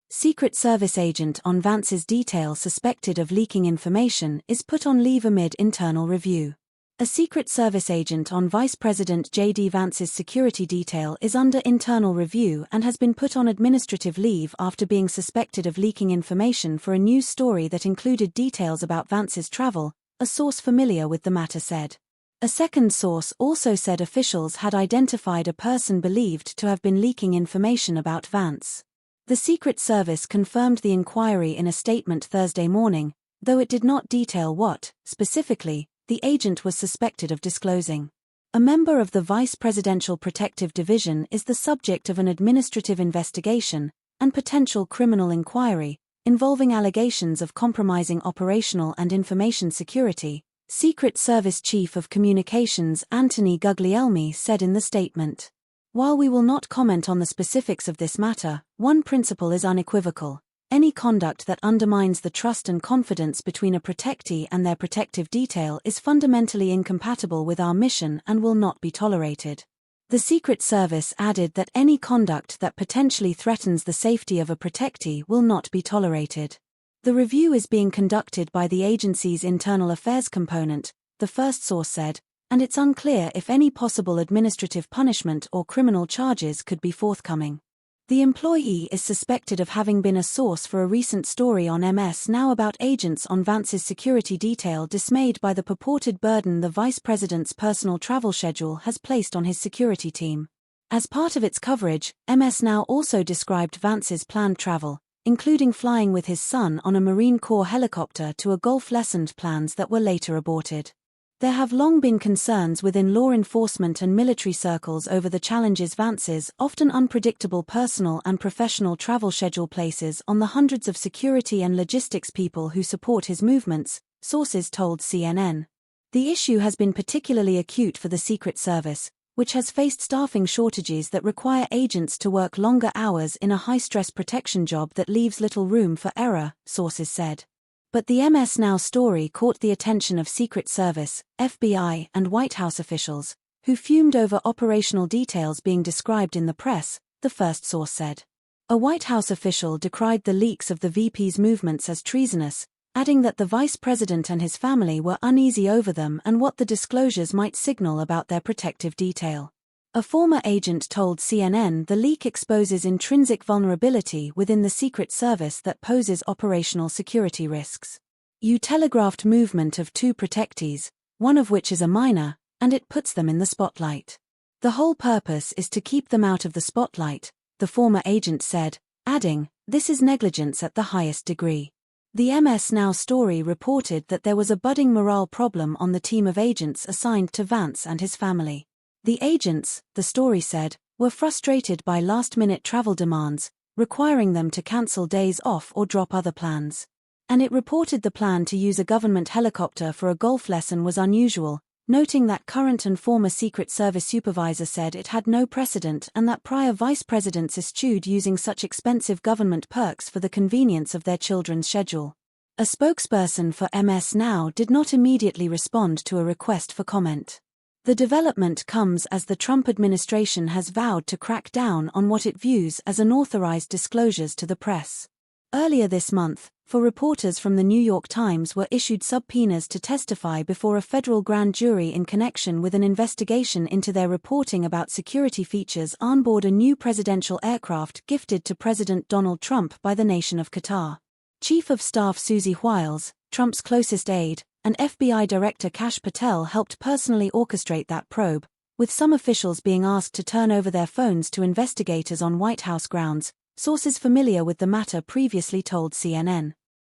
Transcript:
Secret Service agent on Vance's detail suspected of leaking information is put on leave amid internal review. A Secret Service agent on Vice President JD Vance's security detail is under internal review and has been put on administrative leave after being suspected of leaking information for a news story that included details about Vance's travel, a source familiar with the matter said. A second source also said officials had identified a person believed to have been leaking information about Vance. The Secret Service confirmed the inquiry in a statement Thursday morning, though it did not detail what, specifically, the agent was suspected of disclosing. A member of the Vice Presidential Protective Division is the subject of an administrative investigation and potential criminal inquiry involving allegations of compromising operational and information security, Secret Service Chief of Communications Anthony Guglielmi said in the statement. While we will not comment on the specifics of this matter, one principle is unequivocal. Any conduct that undermines the trust and confidence between a protectee and their protective detail is fundamentally incompatible with our mission and will not be tolerated. The Secret Service added that any conduct that potentially threatens the safety of a protectee will not be tolerated. The review is being conducted by the agency's internal affairs component, the first source said, and it's unclear if any possible administrative punishment or criminal charges could be forthcoming. The employee is suspected of having been a source for a recent story on MS Now about agents on Vance's security detail dismayed by the purported burden the Vice President's personal travel schedule has placed on his security team. As part of its coverage, MS Now also described Vance's planned travel, including flying with his son on a Marine Corps helicopter to a golf lesson, plans that were later aborted. There have long been concerns within law enforcement and military circles over the challenges Vance's often unpredictable personal and professional travel schedule places on the hundreds of security and logistics people who support his movements, sources told CNN. The issue has been particularly acute for the Secret Service, which has faced staffing shortages that require agents to work longer hours in a high-stress protection job that leaves little room for error, sources said. But the MS Now story caught the attention of Secret Service, FBI, and White House officials, who fumed over operational details being described in the press, the first source said. A White House official decried the leaks of the VP's movements as treasonous, adding that the Vice President and his family were uneasy over them and what the disclosures might signal about their protective detail. A former agent told CNN the leak exposes intrinsic vulnerability within the Secret Service that poses operational security risks. You telegraphed movement of two protectees, one of which is a minor, and it puts them in the spotlight. The whole purpose is to keep them out of the spotlight, the former agent said, adding, this is negligence at the highest degree. The MS Now story reported that there was a budding morale problem on the team of agents assigned to Vance and his family. The agents, the story said, were frustrated by last-minute travel demands, requiring them to cancel days off or drop other plans. And it reported the plan to use a government helicopter for a golf lesson was unusual, noting that current and former Secret Service supervisor said it had no precedent and that prior vice presidents eschewed using such expensive government perks for the convenience of their children's schedule. A spokesperson for MS Now did not immediately respond to a request for comment. The development comes as the Trump administration has vowed to crack down on what it views as unauthorized disclosures to the press. Earlier this month, four reporters from the New York Times were issued subpoenas to testify before a federal grand jury in connection with an investigation into their reporting about security features on board a new presidential aircraft gifted to President Donald Trump by the nation of Qatar. Chief of Staff Susie Wiles, Trump's closest aide, and FBI Director Kash Patel helped personally orchestrate that probe, with some officials being asked to turn over their phones to investigators on White House grounds, sources familiar with the matter previously told CNN.